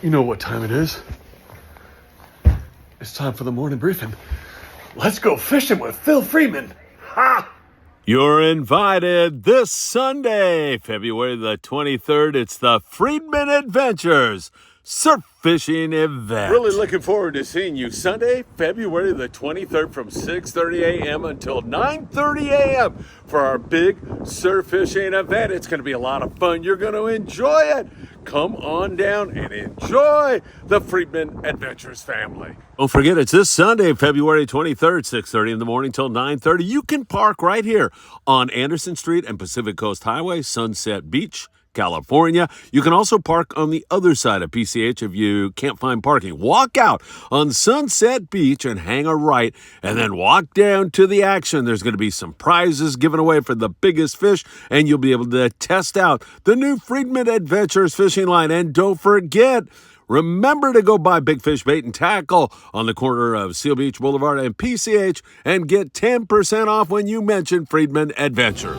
You know what time it is. It's time for the morning briefing. Let's go fishing with Phil Freeman. Ha! You're invited this Sunday, February the 23rd. It's the Freedman Adventures Surf Fishing Event. Really looking forward to seeing you Sunday, February the 23rd from 6:30 a.m. until 9:30 a.m. for our big surf fishing event. It's going to be a lot of fun. You're going to enjoy it. Come on down and enjoy the Freedman Adventures family. Don't forget, it's this Sunday, February 23rd, 6:30 in the morning till 9:30. You can park right here on Anderson Street and Pacific Coast Highway, Sunset Beach, California. You can also park on the other side of PCH if you can't find parking. Walk out on Sunset Beach and hang a right, and then walk down to the action. There's going to be some prizes given away for the biggest fish, and you'll be able to test out the new Freedman Adventures fishing line. And don't forget, remember to go buy Big Fish Bait and Tackle on the corner of Seal Beach Boulevard and PCH and get 10% off when you mention Freedman Adventures.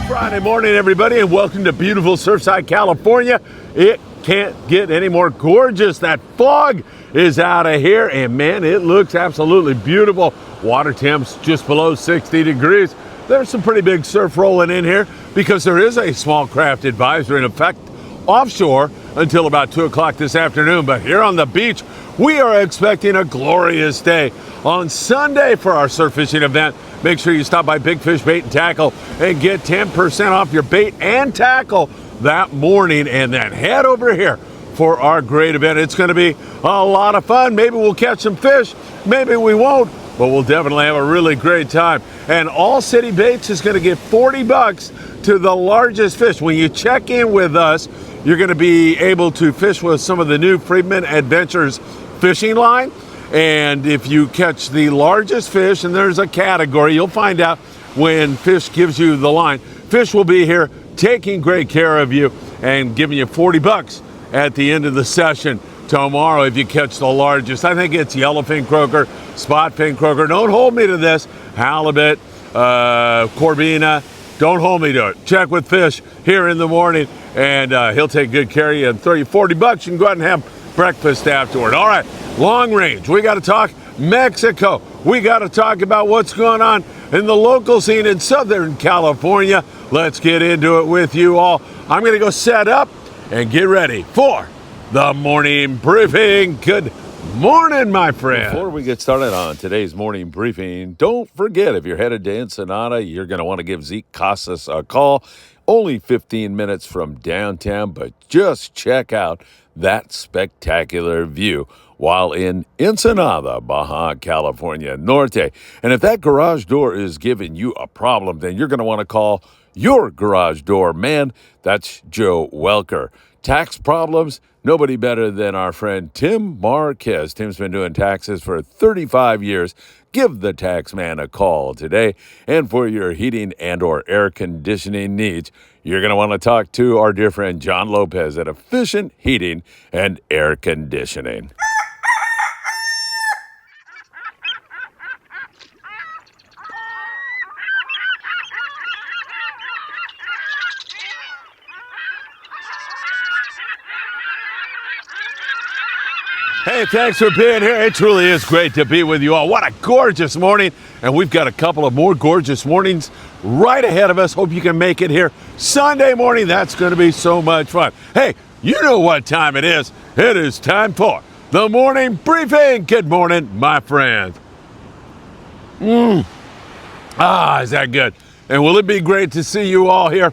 Friday morning, everybody, and welcome to beautiful Surfside, California. It can't get any more gorgeous. That fog is out of here, and man, it looks absolutely beautiful. Water temps just below 60 degrees. There's some pretty big surf rolling in here because there is a small craft advisory in effect offshore until about 2 o'clock this afternoon. But here on the beach, we are expecting a glorious day. On Sunday for our surf fishing event, make sure you stop by Big Fish Bait and Tackle and get 10% off your bait and tackle that morning, and then head over here for our great event. It's going to be a lot of fun. Maybe we'll catch some fish, maybe we won't, but we'll definitely have a really great time. And All City Baits is going to give $40 to the largest fish. When you check in with us, you're going to be able to fish with some of the new Freedman Adventures fishing line. And if you catch the largest fish, and there's a category, you'll find out when Fish gives you the line. Fish will be here taking great care of you and giving you $40 at the end of the session tomorrow if you catch the largest. I think it's yellowfin croaker, spotfin croaker. Don't hold me to this. Halibut, corvina. Don't hold me to it. Check with Fish here in the morning, and he'll take good care of you and throw you $40. You can go out and have breakfast afterward. All right, long range. We got to talk Mexico. We got to talk about what's going on in the local scene in Southern California. Let's get into it with you all. I'm going to go set up and get ready for the morning briefing. Good morning, my friend. Before we get started on today's morning briefing, don't forget, if you're headed to Ensenada, you're going to want to give Zeke Casas a call. Only 15 minutes from downtown, but just check out that spectacular view while in Ensenada, Baja California Norte. And if that garage door is giving you a problem, then you're going to want to call your garage door man. That's Joe Welker. Tax problems? Nobody better than our friend Tim Marquez. Tim's been doing taxes for 35 years. Give the tax man a call today. And for your heating and or air conditioning needs, you're going to want to talk to our dear friend John Lopez at Efficient Heating and Air Conditioning. Hey, thanks for being here. It truly is great to be with you all. What a gorgeous morning. And we've got a couple of more gorgeous mornings right ahead of us. Hope you can make it here Sunday morning. That's going to be so much fun. Hey, you know what time it is. It is time for the morning briefing. Good morning, my friends. Is that good? And will it be great to see you all here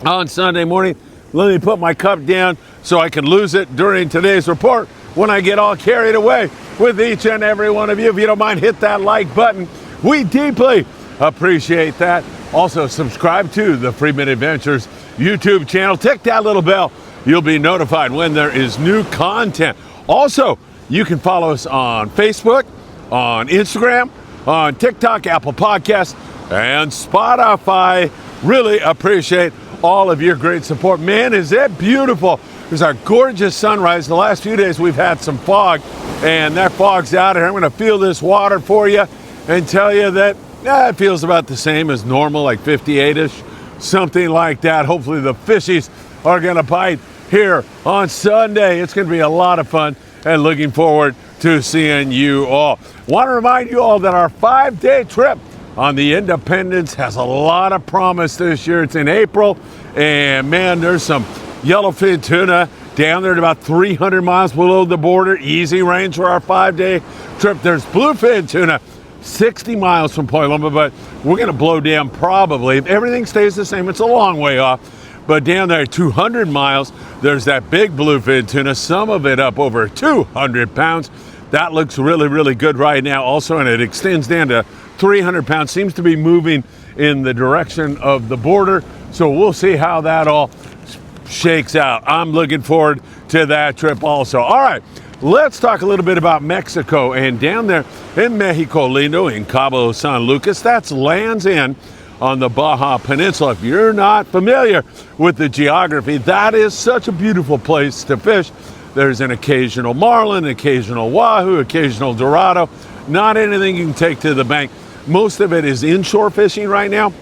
on Sunday morning? Let me put my cup down so I can lose it during today's report. when I get all carried away with each and every one of you. If you don't mind, hit that like button. We deeply appreciate that. Also, subscribe to the Freeman Adventures YouTube channel. Tick that little bell. You'll be notified when there is new content. Also, you can follow us on Facebook, on Instagram, on TikTok, Apple Podcasts, and Spotify. Really appreciate all of your great support. Man, is it beautiful. There's our gorgeous sunrise. The last few days we've had some fog, and that fog's out of here. I'm going to feel this water for you and tell you that it feels about the same as normal, like 58-ish, something like that. Hopefully the fishies are going to bite here on Sunday. It's going to be a lot of fun, and looking forward to seeing you all. Want to remind you all that our 5-day trip on the Independence has a lot of promise this year. It's in April, and man, there's some yellowfin tuna down there at about 300 miles below the border. Easy range for our 5-day trip. There's bluefin tuna 60 miles from Point Loma, but we're going to blow down probably. If everything stays the same, it's a long way off. But down there at 200 miles, there's that big bluefin tuna, some of it up over 200 pounds. That looks really, really good right now also, and it extends down to 300 pounds. Seems to be moving in the direction of the border. So we'll see how that all shakes out. I'm looking forward to that trip also. All right, let's talk a little bit about Mexico. And down there in Mexico Lindo, in Cabo San Lucas, that's Land's End on the Baja Peninsula. If you're not familiar with the geography, that is such a beautiful place to fish. There's an occasional marlin, occasional wahoo, occasional dorado. Not anything you can take to the bank. Most of it is inshore fishing right now,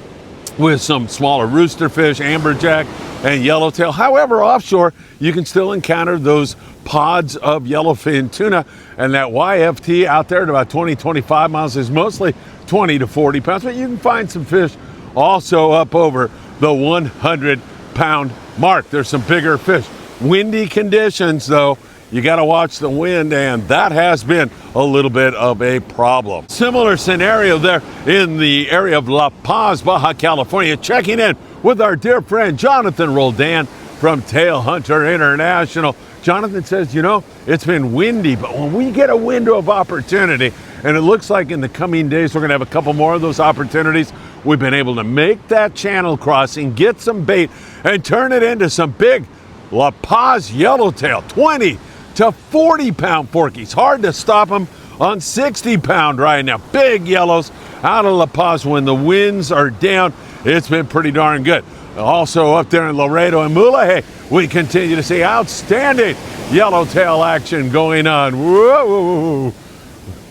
with some smaller rooster fish, amberjack, and yellowtail. However, offshore, you can still encounter those pods of yellowfin tuna, and that YFT out there at about 20-25 miles is mostly 20 to 40 pounds, but you can find some fish also up over the 100-pound mark. There's some bigger fish. Windy conditions, though. You got to watch the wind, and that has been a little bit of a problem. Similar scenario there in the area of La Paz, Baja California. Checking in with our dear friend Jonathan Roldan from Tail Hunter International. Jonathan says, you know, it's been windy, but when we get a window of opportunity, and it looks like in the coming days we're going to have a couple more of those opportunities, we've been able to make that channel crossing, get some bait, and turn it into some big La Paz yellowtail, 20 to 40-pound forkies. Hard to stop them on 60-pound right now. Big yellows out of La Paz when the winds are down. It's been pretty darn good. Also up there in Laredo and Mula, hey, we continue to see outstanding yellowtail action going on. Whoa,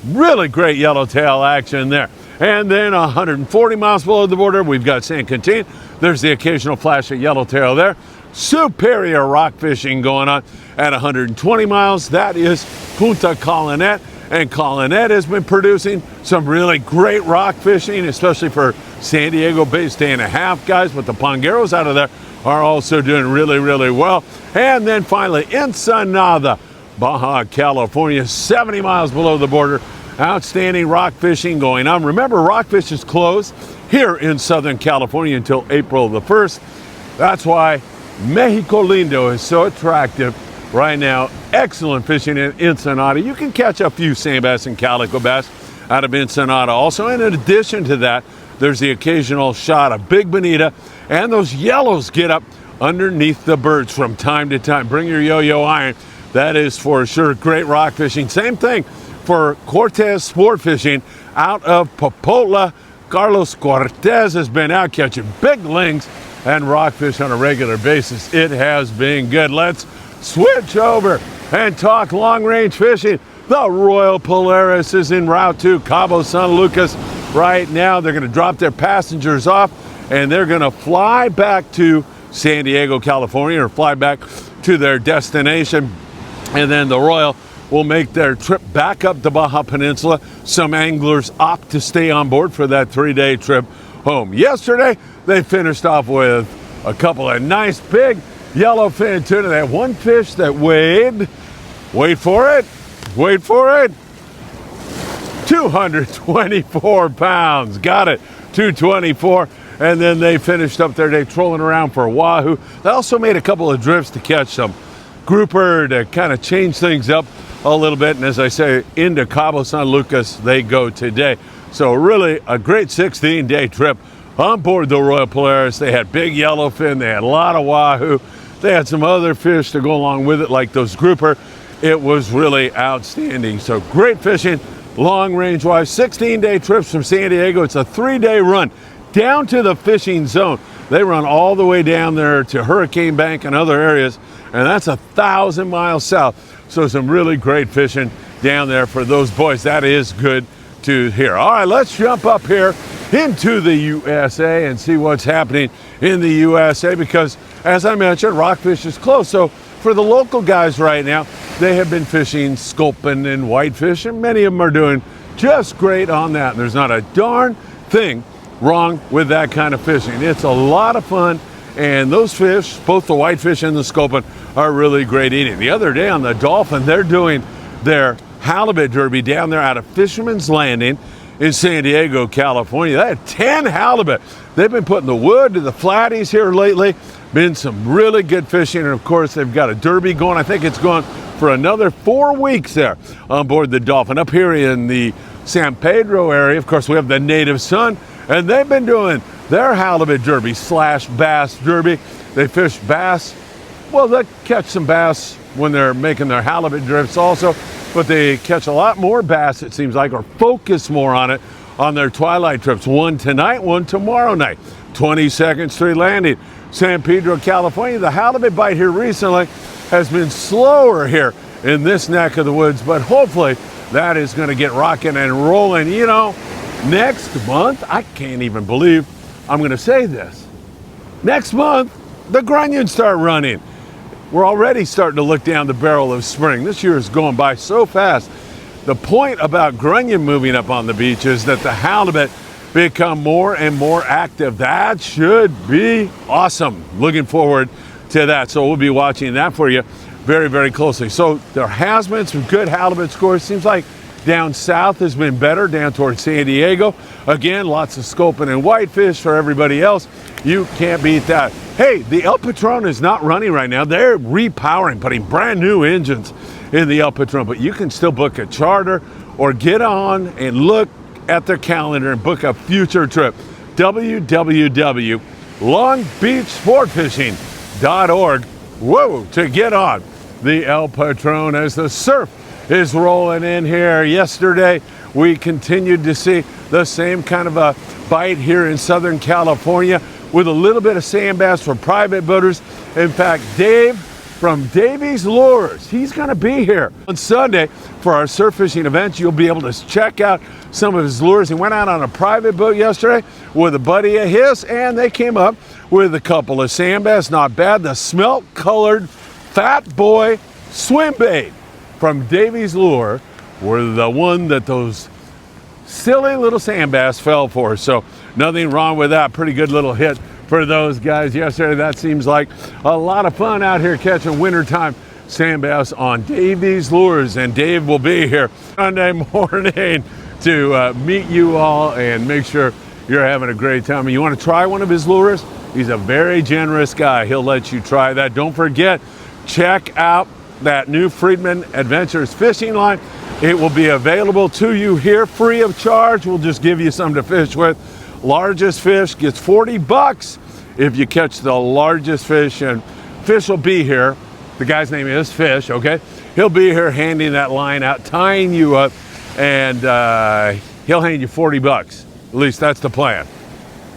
really great yellowtail action there. And then 140 miles below the border, we've got San Quintin. There's the occasional flash of yellowtail there. Superior rock fishing going on at 120 miles. That is Punta Colonet. And Colonet has been producing some really great rock fishing, especially for San Diego-based day and a half guys. But the Pongueros out of there are also doing really, really well. And then finally, Ensenada, Baja California, 70 miles below the border. Outstanding rock fishing going on. Remember, rockfish is closed here in Southern California until April the 1st. That's why Mexico Lindo is so attractive right now. Excellent fishing in Ensenada. You can catch a few sand bass and calico bass out of Ensenada also. And in addition to that, there's the occasional shot of big bonita, and those yellows get up underneath the birds from time to time. Bring your yo-yo iron. That is for sure great rock fishing. Same thing for Cortez sport fishing out of Popotla. Carlos Cortez has been out catching big lings and rockfish on a regular basis. It has been good. Let's switch over and talk long-range fishing. The Royal Polaris is en route to Cabo San Lucas right now. They're going to drop their passengers off, and they're going to fly back to San Diego, California, or fly back to their destination. And then the Royal will make their trip back up the Baja Peninsula. Some anglers opt to stay on board for that 3-day trip home. Yesterday, they finished off with a couple of nice big yellowfin tuna. They had one fish that weighed, wait for it, 224 pounds. Got it, 224. And then they finished up their day trolling around for wahoo. They also made a couple of drifts to catch some grouper to kind of change things up a little bit. And as I say, into Cabo San Lucas they go today. So really a great 16-day trip on board the Royal Polaris. They had big yellowfin, they had a lot of wahoo, they had some other fish to go along with it like those grouper. It was really outstanding. So great fishing, long range wise, 16-day trips from San Diego. It's a 3-day run down to the fishing zone. They run all the way down there to Hurricane Bank and other areas, and that's 1,000 miles south. So some really great fishing down there for those boys. That is good to hear. All right, let's jump up here into the USA and see what's happening in the USA, because as I mentioned, rockfish is closed. So for the local guys right now, they have been fishing sculpin and whitefish, and many of them are doing just great on that. And there's not a darn thing wrong with that kind of fishing. It's a lot of fun, and those fish, both the whitefish and the sculpin, are really great eating. The other day on the Dolphin, they're doing their halibut derby down there out of Fisherman's Landing in San Diego, California. They had 10 halibut. They've been putting the wood to the flatties here lately. Been some really good fishing, and of course they've got a derby going. I think it's going for another 4 weeks there on board the Dolphin. Up here in the San Pedro area, of course, we have the Native Sun, and they've been doing their halibut derby / bass derby. They fish bass. Well, they catch some bass when they're making their halibut drifts also, but they catch a lot more bass, it seems like, or focus more on it on their twilight trips. One tonight, one tomorrow night. 22nd Street Landing, San Pedro, California. The halibut bite here recently has been slower here in this neck of the woods, but hopefully that is going to get rocking and rolling. You know, next month, I can't even believe I'm going to say this. Next month, the grunions start running. We're already starting to look down the barrel of spring. This year is going by so fast. The point about grunion moving up on the beach is that the halibut become more and more active. That should be awesome. Looking forward to that. So we'll be watching that for you very, very closely. So there has been some good halibut scores. Seems like down south has been better, down towards San Diego. Again, lots of sculpin and whitefish for everybody else. You can't beat that. Hey, the El Patron is not running right now. They're repowering, putting brand new engines in the El Patron, but you can still book a charter or get on and look at their calendar and book a future trip. www.longbeachsportfishing.org. Whoa, to get on the El Patron as the surf is rolling in here. Yesterday, we continued to see the same kind of a bite here in Southern California with a little bit of sand bass for private boaters. In fact, Dave from Davy's Lures, he's going to be here on Sunday for our surf fishing event. You'll be able to check out some of his lures. He went out on a private boat yesterday with a buddy of his, and they came up with a couple of sand bass. Not bad. The smelt colored Fat Boy swim bait from Davy's Lure were the one that those silly little sand bass fell for. So nothing wrong with that. Pretty good little hit for those guys yesterday. That seems like a lot of fun out here catching wintertime sand bass on Davy's Lures. And Dave will be here Sunday morning to meet you all and make sure you're having a great time. And you want to try one of his lures? He's a very generous guy. He'll let you try that. Don't forget, check out that new Friedman Adventures fishing line. It will be available to you here free of charge. We'll just give you some to fish with. Largest fish gets $40 if you catch the largest fish, and Fish will be here. The guy's name is Fish, okay? He'll be here handing that line out, tying you up, and he'll hand you $40. At least that's the plan.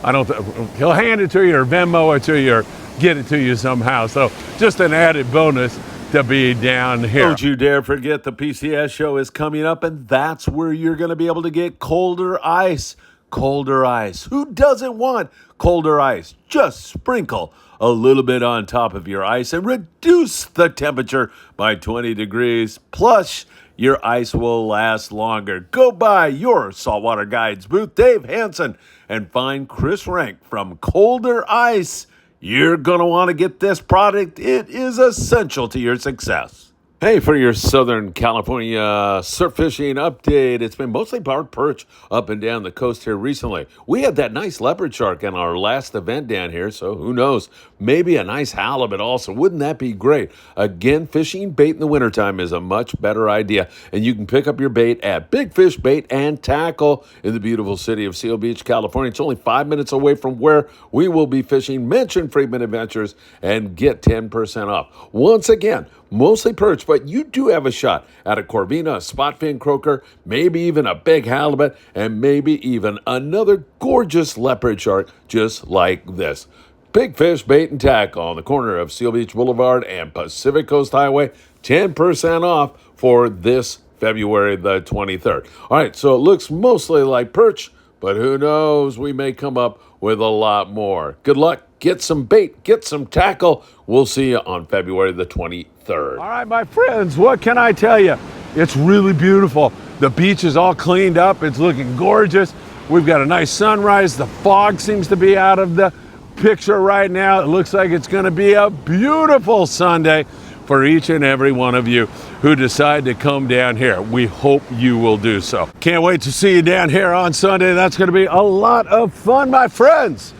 He'll hand it to you or Venmo it to you or get it to you somehow. So just an added bonus to be down here. Don't you dare forget the PCS show is coming up, and that's where you're going to be able to get colder ice. Colder ice. Who doesn't want colder ice? Just sprinkle a little bit on top of your ice and reduce the temperature by 20 degrees. Plus, your ice will last longer. Go by your Saltwater Guides booth, Dave Hansen, and find Chris Rank from Colder Ice. You're going to want to get this product. It is essential to your success. Hey, for your Southern California surf fishing update, it's been mostly barred perch up and down the coast here recently. We had that nice leopard shark in our last event down here, so who knows? Maybe a nice halibut also. Wouldn't that be great? Again, fishing bait in the wintertime is a much better idea, and you can pick up your bait at Big Fish Bait and Tackle in the beautiful city of Seal Beach, California. It's only 5 minutes away from where we will be fishing. Mention Freeman Adventures and get 10% off. Once again, mostly perch, but you do have a shot at a corvina, a spot fin croaker, maybe even a big halibut, and maybe even another gorgeous leopard shark just like this. Big Fish Bait and Tackle on the corner of Seal Beach Boulevard and Pacific Coast Highway. 10% off for this February the 23rd. All right, so it looks mostly like perch, but who knows? We may come up with a lot more. Good luck. Get some bait. Get some tackle. We'll see you on February the 23rd. All right, my friends, what can I tell you? It's really beautiful. The beach is all cleaned up. It's looking gorgeous. We've got a nice sunrise. The fog seems to be out of the picture right now. It looks like it's going to be a beautiful Sunday for each and every one of you who decide to come down here. We hope you will do so. Can't wait to see you down here on Sunday. That's going to be a lot of fun, my friends.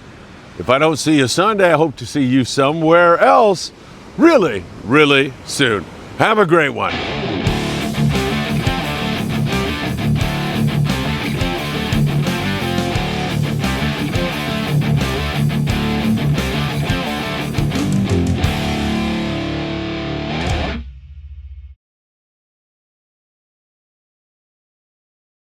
If I don't see you Sunday, I hope to see you somewhere else really, really soon. Have a great one.